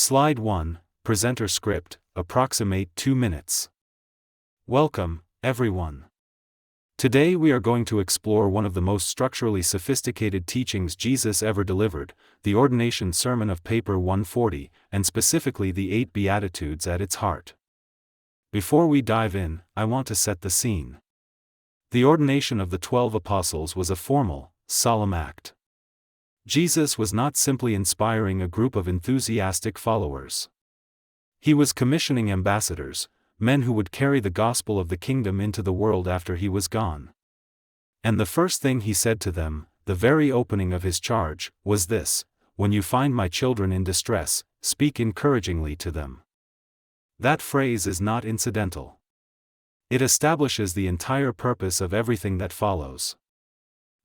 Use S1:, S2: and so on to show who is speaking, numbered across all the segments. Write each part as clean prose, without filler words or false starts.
S1: Slide 1, Presenter Script, approximate 2 minutes. Welcome, everyone. Today we are going to explore one of the most structurally sophisticated teachings Jesus ever delivered, the ordination sermon of paper 140, and specifically the 8 Beatitudes at its heart. Before we dive in, I want to set the scene. The ordination of the 12 apostles was a formal, solemn act. Jesus was not simply inspiring a group of enthusiastic followers. He was commissioning ambassadors, men who would carry the gospel of the kingdom into the world after he was gone. And the first thing he said to them, the very opening of his charge, was this: "When you find my children in distress, speak encouragingly to them." That phrase is not incidental. It establishes the entire purpose of everything that follows.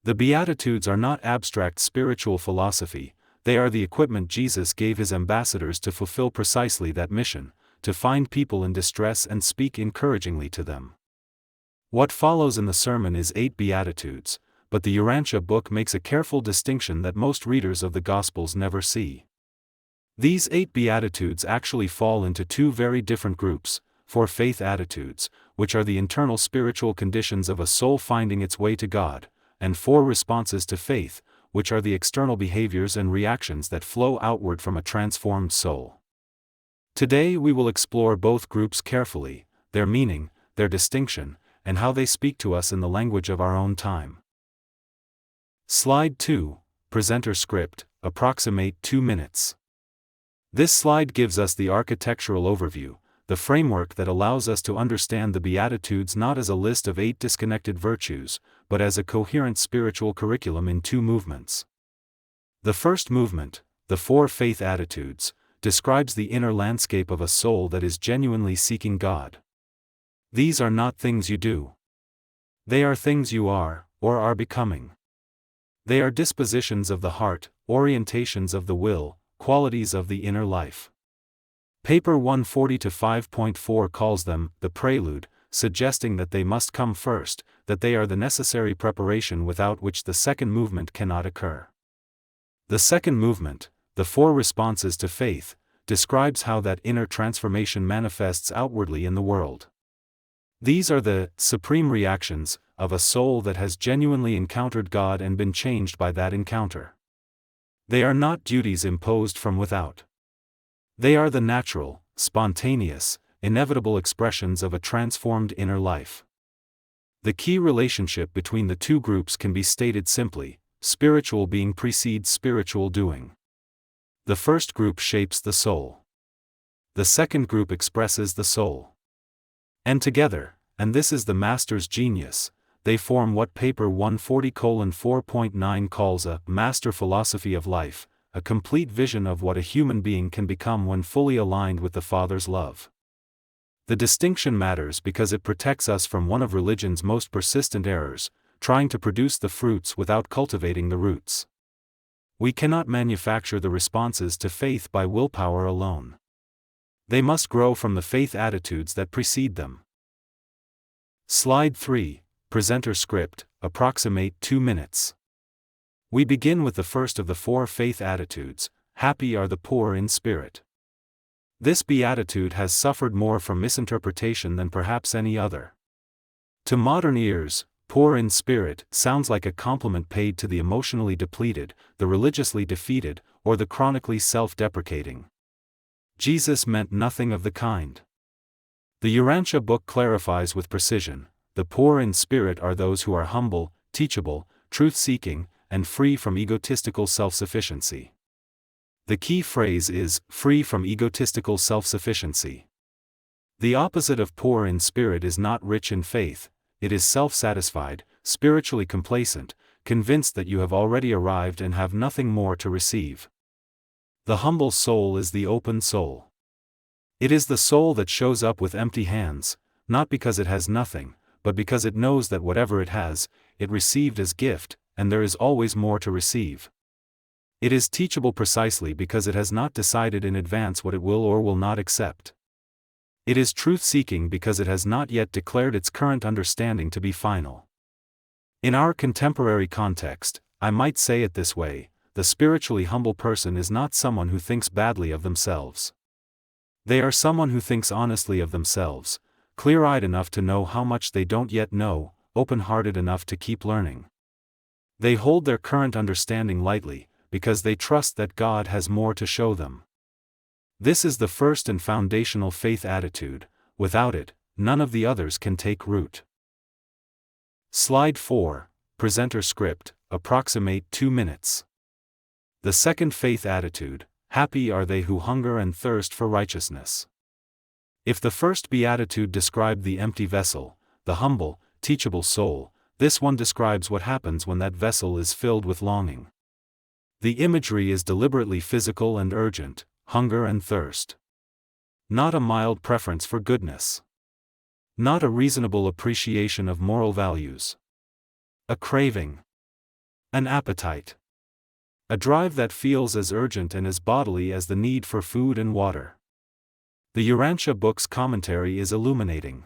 S1: The Beatitudes are not abstract spiritual philosophy, they are the equipment Jesus gave his ambassadors to fulfill precisely that mission, to find people in distress and speak encouragingly to them. What follows in the sermon is 8 Beatitudes, but the Urantia Book makes a careful distinction that most readers of the Gospels never see. These 8 Beatitudes actually fall into 2 very different groups: 4 faith attitudes, which are the internal spiritual conditions of a soul finding its way to God, and 4 responses to faith, which are the external behaviors and reactions that flow outward from a transformed soul. Today we will explore both groups carefully, their meaning, their distinction, and how they speak to us in the language of our own time. Slide 2, Presenter Script, approximate 2 minutes. This slide gives us the architectural overview, the framework that allows us to understand the Beatitudes not as a list of 8 disconnected virtues, but as a coherent spiritual curriculum in 2 movements. The first movement, the 4 faith attitudes, describes the inner landscape of a soul that is genuinely seeking God. These are not things you do. They are things you are, or are becoming. They are dispositions of the heart, orientations of the will, qualities of the inner life. Paper 140 to 5.4 calls them the prelude, suggesting that they must come first, that they are the necessary preparation without which the second movement cannot occur. The second movement, the 4 responses to faith, describes how that inner transformation manifests outwardly in the world. These are the supreme reactions of a soul that has genuinely encountered God and been changed by that encounter. They are not duties imposed from without. They are the natural, spontaneous, inevitable expressions of a transformed inner life. The key relationship between the 2 groups can be stated simply: spiritual being precedes spiritual doing. The first group shapes the soul. The second group expresses the soul. And together, and this is the master's genius, they form what paper 140:4.9 calls a master philosophy of life, a complete vision of what a human being can become when fully aligned with the Father's love. The distinction matters because it protects us from one of religion's most persistent errors, trying to produce the fruits without cultivating the roots. We cannot manufacture the responses to faith by willpower alone. They must grow from the faith attitudes that precede them. Slide 3, Presenter Script, approximate 2 minutes. We begin with the first of the 4 faith attitudes: happy are the poor in spirit. This beatitude has suffered more from misinterpretation than perhaps any other. To modern ears, poor in spirit sounds like a compliment paid to the emotionally depleted, the religiously defeated, or the chronically self-deprecating. Jesus meant nothing of the kind. The Urantia Book clarifies with precision: the poor in spirit are those who are humble, teachable, truth-seeking, and free from egotistical self-sufficiency. The key phrase is, free from egotistical self-sufficiency. The opposite of poor in spirit is not rich in faith, it is self-satisfied, spiritually complacent, convinced that you have already arrived and have nothing more to receive. The humble soul is the open soul. It is the soul that shows up with empty hands, not because it has nothing, but because it knows that whatever it has, it received as gift, and there is always more to receive. It is teachable precisely because it has not decided in advance what it will or will not accept. It is truth-seeking because it has not yet declared its current understanding to be final. In our contemporary context, I might say it this way: the spiritually humble person is not someone who thinks badly of themselves. They are someone who thinks honestly of themselves, clear-eyed enough to know how much they don't yet know, open-hearted enough to keep learning. They hold their current understanding lightly, because they trust that God has more to show them. This is the first and foundational faith attitude. Without it, none of the others can take root. Slide 4, Presenter Script, approximate 2 minutes. The second faith attitude: happy are they who hunger and thirst for righteousness. If the first beatitude described the empty vessel, the humble, teachable soul, this one describes what happens when that vessel is filled with longing. The imagery is deliberately physical and urgent: hunger and thirst. Not a mild preference for goodness. Not a reasonable appreciation of moral values. A craving. An appetite. A drive that feels as urgent and as bodily as the need for food and water. The Urantia Book's commentary is illuminating.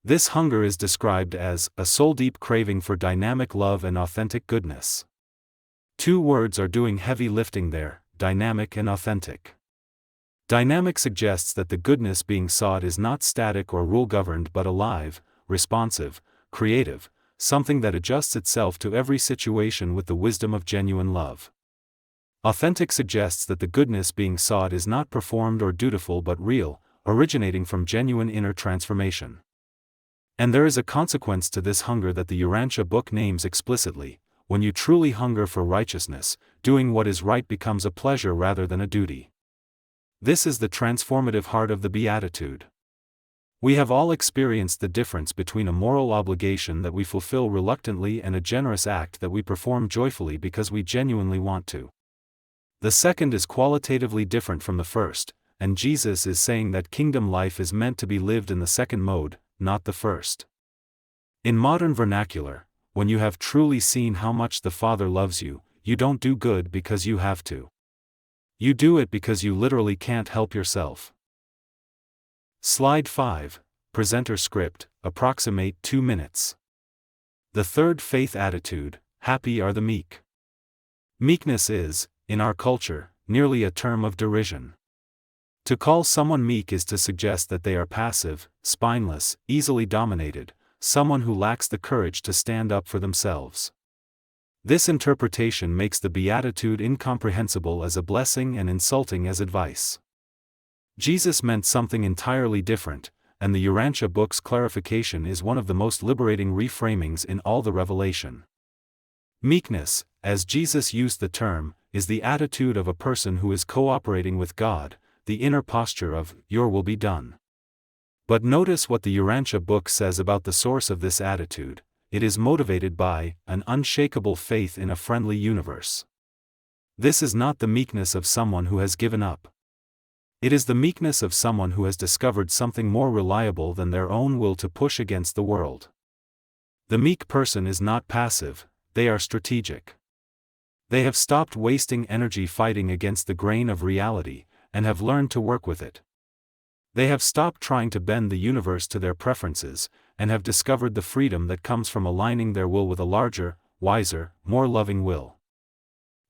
S1: This hunger is described as a soul-deep craving for dynamic love and authentic goodness. Two words are doing heavy lifting there: dynamic and authentic. Dynamic suggests that the goodness being sought is not static or rule-governed but alive, responsive, creative, something that adjusts itself to every situation with the wisdom of genuine love. Authentic suggests that the goodness being sought is not performed or dutiful but real, originating from genuine inner transformation. And there is a consequence to this hunger that the Urantia Book names explicitly: when you truly hunger for righteousness, doing what is right becomes a pleasure rather than a duty. This is the transformative heart of the beatitude. We have all experienced the difference between a moral obligation that we fulfill reluctantly and a generous act that we perform joyfully because we genuinely want to. The second is qualitatively different from the first, and Jesus is saying that kingdom life is meant to be lived in the second mode, not the first. In modern vernacular, when you have truly seen how much the Father loves you, you don't do good because you have to. You do it because you literally can't help yourself. Slide 5, Presenter Script, approximate 2 minutes. The third faith attitude: happy are the meek. Meekness is, in our culture, nearly a term of derision. To call someone meek is to suggest that they are passive, spineless, easily dominated, someone who lacks the courage to stand up for themselves. This interpretation makes the beatitude incomprehensible as a blessing and insulting as advice. Jesus meant something entirely different, and the Urantia Book's clarification is one of the most liberating reframings in all the Revelation. Meekness, as Jesus used the term, is the attitude of a person who is cooperating with God, the inner posture of, "Your will be done." But notice what the Urantia Book says about the source of this attitude: it is motivated by an unshakable faith in a friendly universe. This is not the meekness of someone who has given up. It is the meekness of someone who has discovered something more reliable than their own will to push against the world. The meek person is not passive, they are strategic. They have stopped wasting energy fighting against the grain of reality, and have learned to work with it. They have stopped trying to bend the universe to their preferences, and have discovered the freedom that comes from aligning their will with a larger, wiser, more loving will.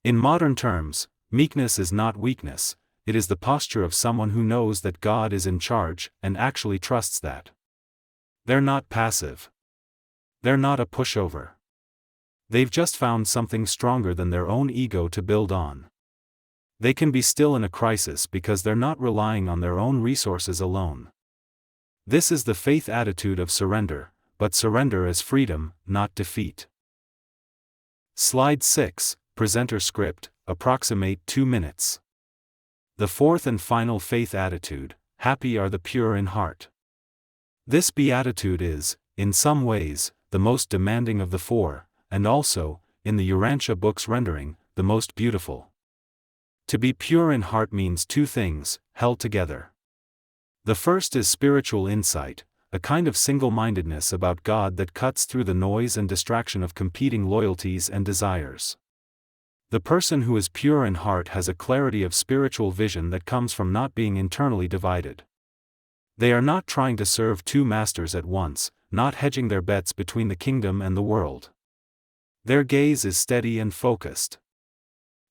S1: In modern terms, meekness is not weakness, it is the posture of someone who knows that God is in charge, and actually trusts that. They're not passive. They're not a pushover. They've just found something stronger than their own ego to build on. They can be still in a crisis because they're not relying on their own resources alone. This is the faith attitude of surrender, but surrender as freedom, not defeat. Slide 6, Presenter Script, approximate 2 minutes. The fourth and final faith attitude: happy are the pure in heart. This beatitude is, in some ways, the most demanding of the four, and also, in the Urantia Book's rendering, the most beautiful. To be pure in heart means two things, held together. The first is spiritual insight, a kind of single-mindedness about God that cuts through the noise and distraction of competing loyalties and desires. The person who is pure in heart has a clarity of spiritual vision that comes from not being internally divided. They are not trying to serve two masters at once, not hedging their bets between the kingdom and the world. Their gaze is steady and focused.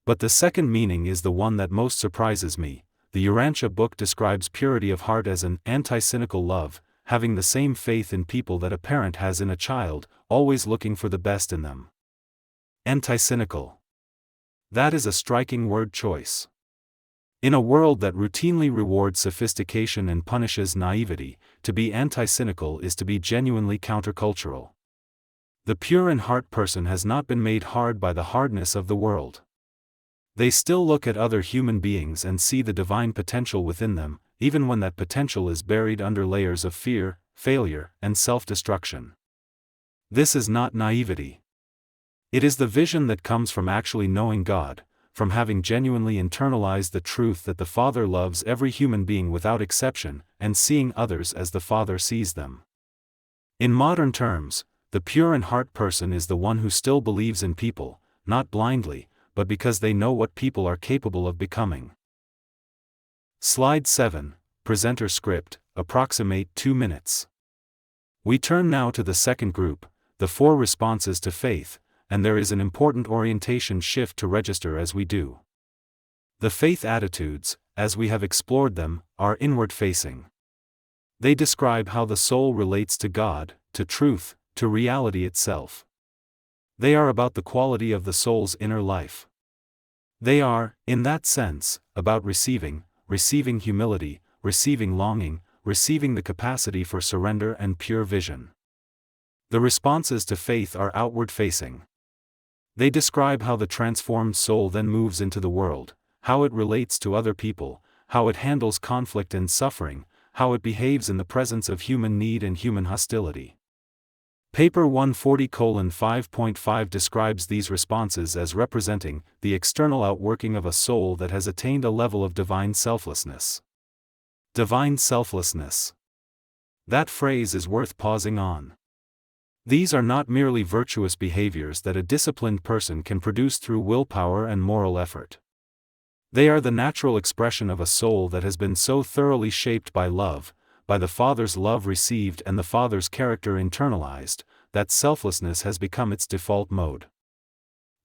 S1: But the second meaning is the one that most surprises me. The Urantia Book describes purity of heart as an anti-cynical love, having the same faith in people that a parent has in a child, always looking for the best in them. Anti-cynical. That is a striking word choice. In a world that routinely rewards sophistication and punishes naivety, to be anti-cynical is to be genuinely countercultural. The pure in heart person has not been made hard by the hardness of the world. They still look at other human beings and see the divine potential within them, even when that potential is buried under layers of fear, failure, and self-destruction. This is not naivety. It is the vision that comes from actually knowing God, from having genuinely internalized the truth that the Father loves every human being without exception, and seeing others as the Father sees them. In modern terms, the pure in heart person is the one who still believes in people, not blindly, but because they know what people are capable of becoming. Slide 7, Presenter Script, approximate 2 minutes. We turn now to the second group, the 4 responses to faith, and there is an important orientation shift to register as we do. The faith attitudes, as we have explored them, are inward-facing. They describe how the soul relates to God, to truth, to reality itself. They are about the quality of the soul's inner life. They are, in that sense, about receiving humility, receiving longing, receiving the capacity for surrender and pure vision. The responses to faith are outward-facing. They describe how the transformed soul then moves into the world, how it relates to other people, how it handles conflict and suffering, how it behaves in the presence of human need and human hostility. Paper 140:5.5 describes these responses as representing the external outworking of a soul that has attained a level of divine selflessness. Divine selflessness. That phrase is worth pausing on. These are not merely virtuous behaviors that a disciplined person can produce through willpower and moral effort. They are the natural expression of a soul that has been so thoroughly shaped by love, by the Father's love received and the Father's character internalized, that selflessness has become its default mode.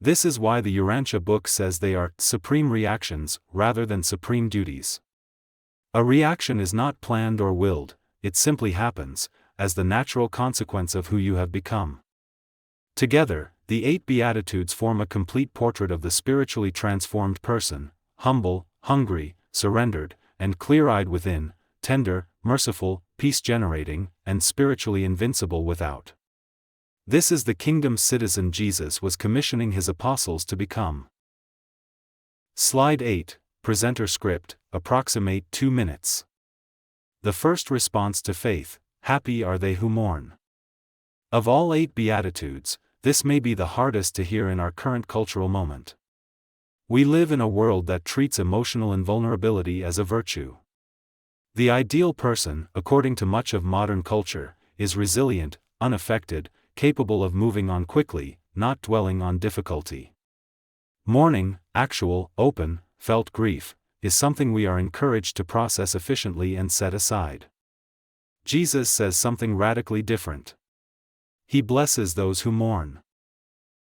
S1: This is why the Urantia Book says they are supreme reactions rather than supreme duties. A reaction is not planned or willed, it simply happens, as the natural consequence of who you have become. Together, the 8 Beatitudes form a complete portrait of the spiritually transformed person, humble, hungry, surrendered, and clear-eyed within, tender, merciful, peace-generating, and spiritually invincible without. This is the kingdom citizen Jesus was commissioning his apostles to become. Slide 8, Presenter Script, approximate 2 minutes. The first response to faith: happy are they who mourn. Of all 8 Beatitudes, this may be the hardest to hear in our current cultural moment. We live in a world that treats emotional invulnerability as a virtue. The ideal person, according to much of modern culture, is resilient, unaffected, capable of moving on quickly, not dwelling on difficulty. Mourning, actual, open, felt grief, is something we are encouraged to process efficiently and set aside. Jesus says something radically different. He blesses those who mourn.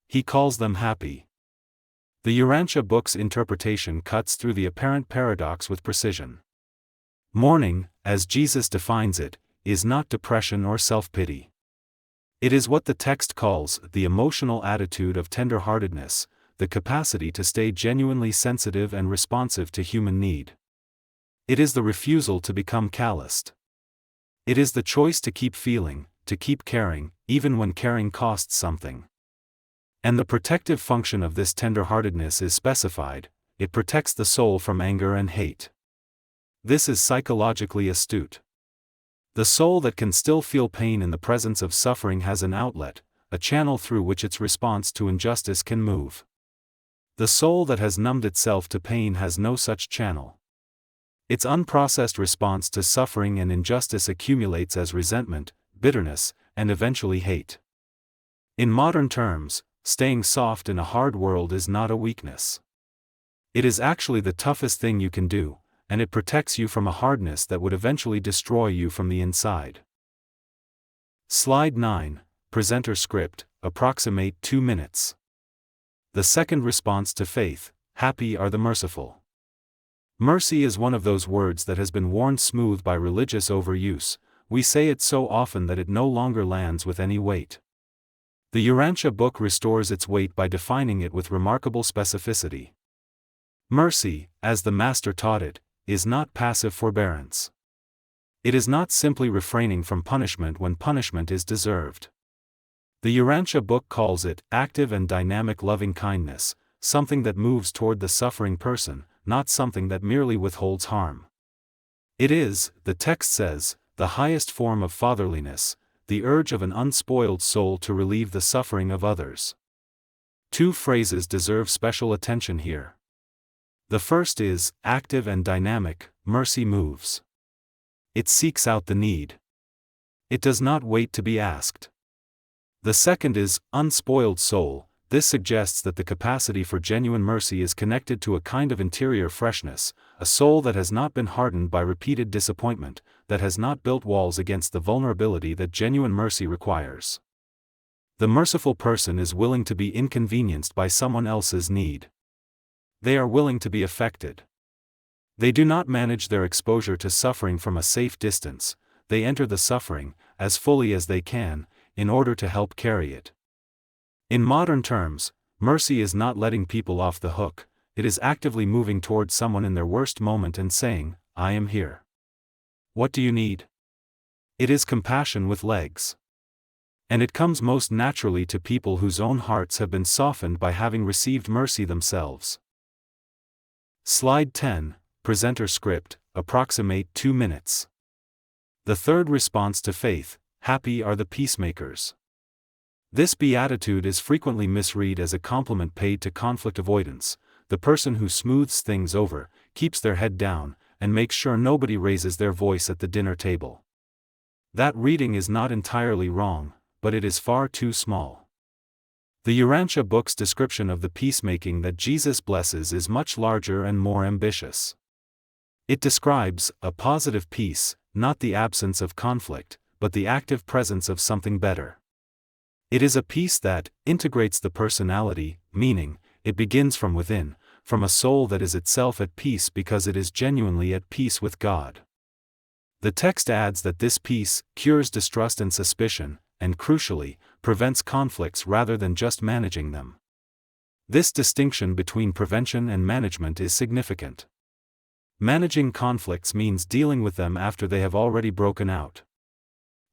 S1: He calls them happy. The Urantia Book's interpretation cuts through the apparent paradox with precision. Mourning, as Jesus defines it, is not depression or self-pity. It is what the text calls the emotional attitude of tender-heartedness, the capacity to stay genuinely sensitive and responsive to human need. It is the refusal to become calloused. It is the choice to keep feeling, to keep caring, even when caring costs something. And the protective function of this tender-heartedness is specified: it protects the soul from anger and hate. This is psychologically astute. The soul that can still feel pain in the presence of suffering has an outlet, a channel through which its response to injustice can move. The soul that has numbed itself to pain has no such channel. Its unprocessed response to suffering and injustice accumulates as resentment, bitterness, and eventually hate. In modern terms, staying soft in a hard world is not a weakness. It is actually the toughest thing you can do, and it protects you from a hardness that would eventually destroy you from the inside. Slide 9, Presenter Script, approximate 2 minutes. The second response to faith: happy are the merciful. Mercy is one of those words that has been worn smooth by religious overuse. We say it so often that it no longer lands with any weight. The Urantia Book restores its weight by defining it with remarkable specificity. Mercy, as the Master taught it, is not passive forbearance. It is not simply refraining from punishment when punishment is deserved. The Urantia Book calls it active and dynamic loving-kindness, something that moves toward the suffering person, not something that merely withholds harm. It is, the text says, the highest form of fatherliness, the urge of an unspoiled soul to relieve the suffering of others. Two phrases deserve special attention here. The first is, active and dynamic, mercy moves. It seeks out the need. It does not wait to be asked. The second is, unspoiled soul. This suggests that the capacity for genuine mercy is connected to a kind of interior freshness, a soul that has not been hardened by repeated disappointment, that has not built walls against the vulnerability that genuine mercy requires. The merciful person is willing to be inconvenienced by someone else's need. They are willing to be affected. They do not manage their exposure to suffering from a safe distance, they enter the suffering, as fully as they can, in order to help carry it. In modern terms, mercy is not letting people off the hook, it is actively moving towards someone in their worst moment and saying, I am here. What do you need? It is compassion with legs. And it comes most naturally to people whose own hearts have been softened by having received mercy themselves. Slide 10, Presenter Script, approximate 2 minutes. The third response to faith, happy are the peacemakers. This beatitude is frequently misread as a compliment paid to conflict avoidance, the person who smooths things over, keeps their head down, and makes sure nobody raises their voice at the dinner table. That reading is not entirely wrong, but it is far too small. The Urantia Book's description of the peacemaking that Jesus blesses is much larger and more ambitious. It describes a positive peace, not the absence of conflict, but the active presence of something better. It is a peace that integrates the personality, meaning, it begins from within, from a soul that is itself at peace because it is genuinely at peace with God. The text adds that this peace cures distrust and suspicion, and crucially, prevents conflicts rather than just managing them. This distinction between prevention and management is significant. Managing conflicts means dealing with them after they have already broken out.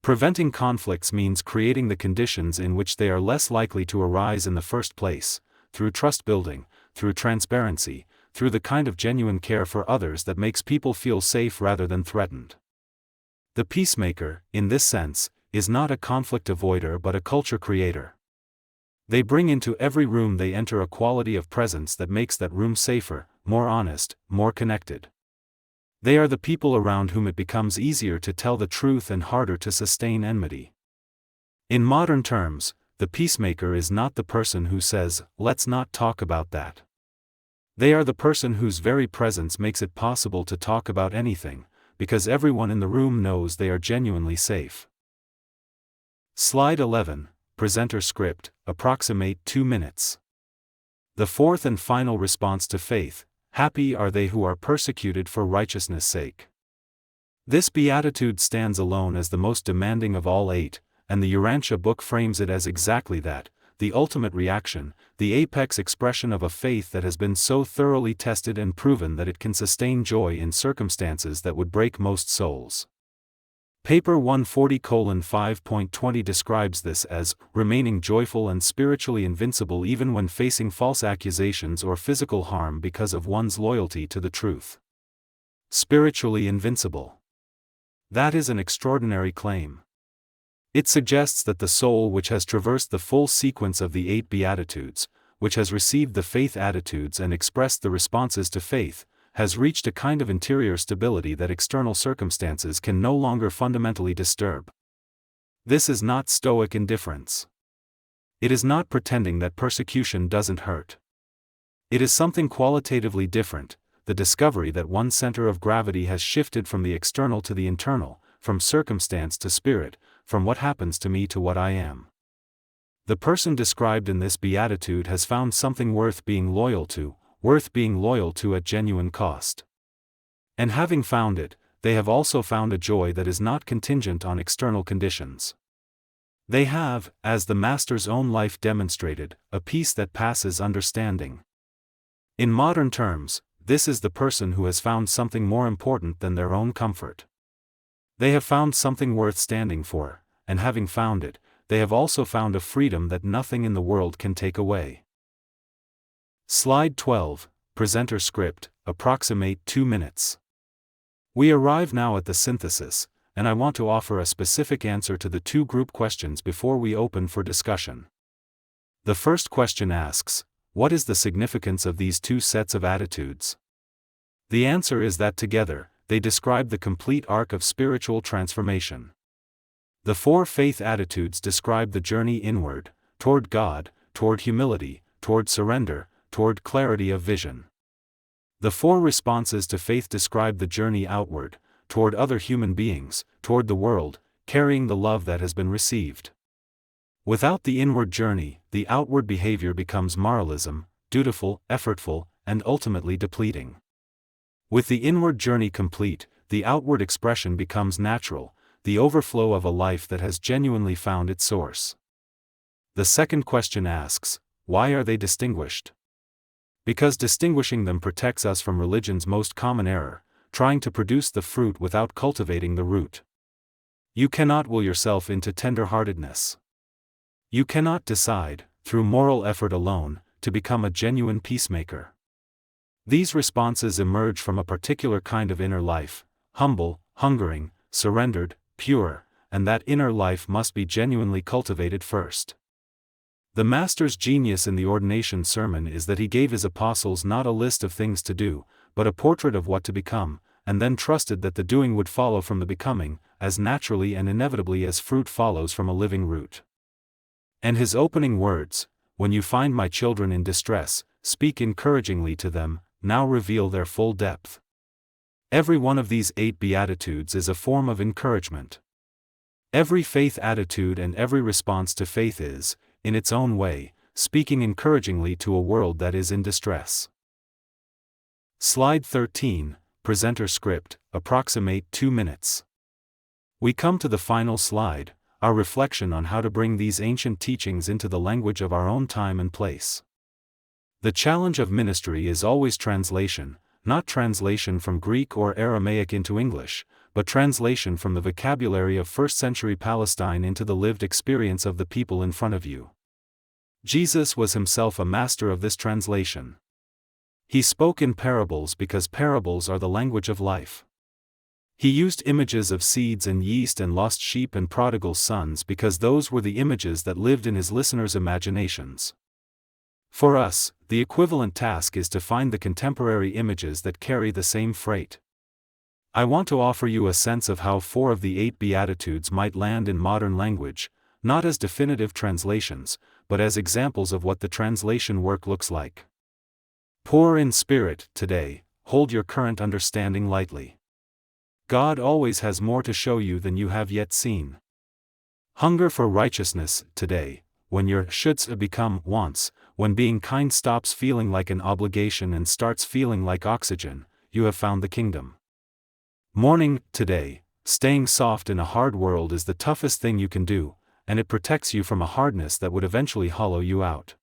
S1: Preventing conflicts means creating the conditions in which they are less likely to arise in the first place, through trust building, through transparency, through the kind of genuine care for others that makes people feel safe rather than threatened. The peacemaker, in this sense, is not a conflict avoider but a culture creator. They bring into every room they enter a quality of presence that makes that room safer, more honest, more connected. They are the people around whom it becomes easier to tell the truth and harder to sustain enmity. In modern terms, the peacemaker is not the person who says, let's not talk about that. They are the person whose very presence makes it possible to talk about anything, because everyone in the room knows they are genuinely safe. Slide 11, Presenter Script, approximate 2 minutes. The fourth and final response to faith, happy are they who are persecuted for righteousness' sake. This beatitude stands alone as the most demanding of all 8, and the Urantia Book frames it as exactly that, the ultimate reaction, the apex expression of a faith that has been so thoroughly tested and proven that it can sustain joy in circumstances that would break most souls. Paper 140:5.20 describes this as remaining joyful and spiritually invincible even when facing false accusations or physical harm because of one's loyalty to the truth. Spiritually invincible. That is an extraordinary claim. It suggests that the soul which has traversed the full sequence of the 8 Beatitudes, which has received the faith attitudes and expressed the responses to faith, has reached a kind of interior stability that external circumstances can no longer fundamentally disturb. This is not stoic indifference. It is not pretending that persecution doesn't hurt. It is something qualitatively different, the discovery that one's center of gravity has shifted from the external to the internal, from circumstance to spirit, from what happens to me to what I am. The person described in this beatitude has found something worth being loyal to, worth being loyal to at genuine cost. And having found it, they have also found a joy that is not contingent on external conditions. They have, as the Master's own life demonstrated, a peace that passes understanding. In modern terms, this is the person who has found something more important than their own comfort. They have found something worth standing for, and having found it, they have also found a freedom that nothing in the world can take away. Slide 12, Presenter Script, approximate 2 minutes. We arrive now at the synthesis, and I want to offer a specific answer to the 2 group questions before we open for discussion. The first question asks, what is the significance of these 2 sets of attitudes? The answer is that together, they describe the complete arc of spiritual transformation. The 4 faith attitudes describe the journey inward, toward God, toward humility, toward surrender, toward clarity of vision. The 4 responses to faith describe the journey outward, toward other human beings, toward the world, carrying the love that has been received. Without the inward journey, the outward behavior becomes moralism, dutiful, effortful, and ultimately depleting. With the inward journey complete, the outward expression becomes natural, the overflow of a life that has genuinely found its source. The second question asks, why are they distinguished? Because distinguishing them protects us from religion's most common error, trying to produce the fruit without cultivating the root. You cannot will yourself into tender-heartedness. You cannot decide, through moral effort alone, to become a genuine peacemaker. These responses emerge from a particular kind of inner life, humble, hungering, surrendered, pure, and that inner life must be genuinely cultivated first. The Master's genius in the ordination sermon is that he gave his apostles not a list of things to do, but a portrait of what to become, and then trusted that the doing would follow from the becoming, as naturally and inevitably as fruit follows from a living root. And his opening words, "When you find my children in distress, speak encouragingly to them," now reveal their full depth. Every one of these 8 Beatitudes is a form of encouragement. Every faith attitude and every response to faith is, in its own way, speaking encouragingly to a world that is in distress. Slide 13, Presenter Script, approximate 2 minutes. We come to the final slide, our reflection on how to bring these ancient teachings into the language of our own time and place. The challenge of ministry is always translation, not translation from Greek or Aramaic into English, but translation from the vocabulary of first-century Palestine into the lived experience of the people in front of you. Jesus was himself a master of this translation. He spoke in parables because parables are the language of life. He used images of seeds and yeast and lost sheep and prodigal sons because those were the images that lived in his listeners' imaginations. For us, the equivalent task is to find the contemporary images that carry the same freight. I want to offer you a sense of how 4 of the 8 Beatitudes might land in modern language, not as definitive translations, but as examples of what the translation work looks like. Poor in spirit, today, hold your current understanding lightly. God always has more to show you than you have yet seen. Hunger for righteousness, today, when your shoulds become wants, when being kind stops feeling like an obligation and starts feeling like oxygen, you have found the kingdom. Mourning, today, staying soft in a hard world is the toughest thing you can do, and it protects you from a hardness that would eventually hollow you out.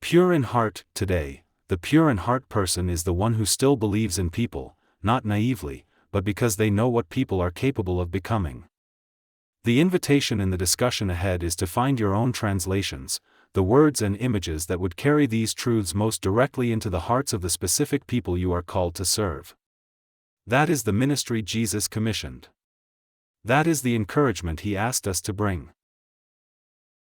S1: Pure in heart, today, the pure in heart person is the one who still believes in people, not naively, but because they know what people are capable of becoming. The invitation in the discussion ahead is to find your own translations, the words and images that would carry these truths most directly into the hearts of the specific people you are called to serve. That is the ministry Jesus commissioned. That is the encouragement he asked us to bring.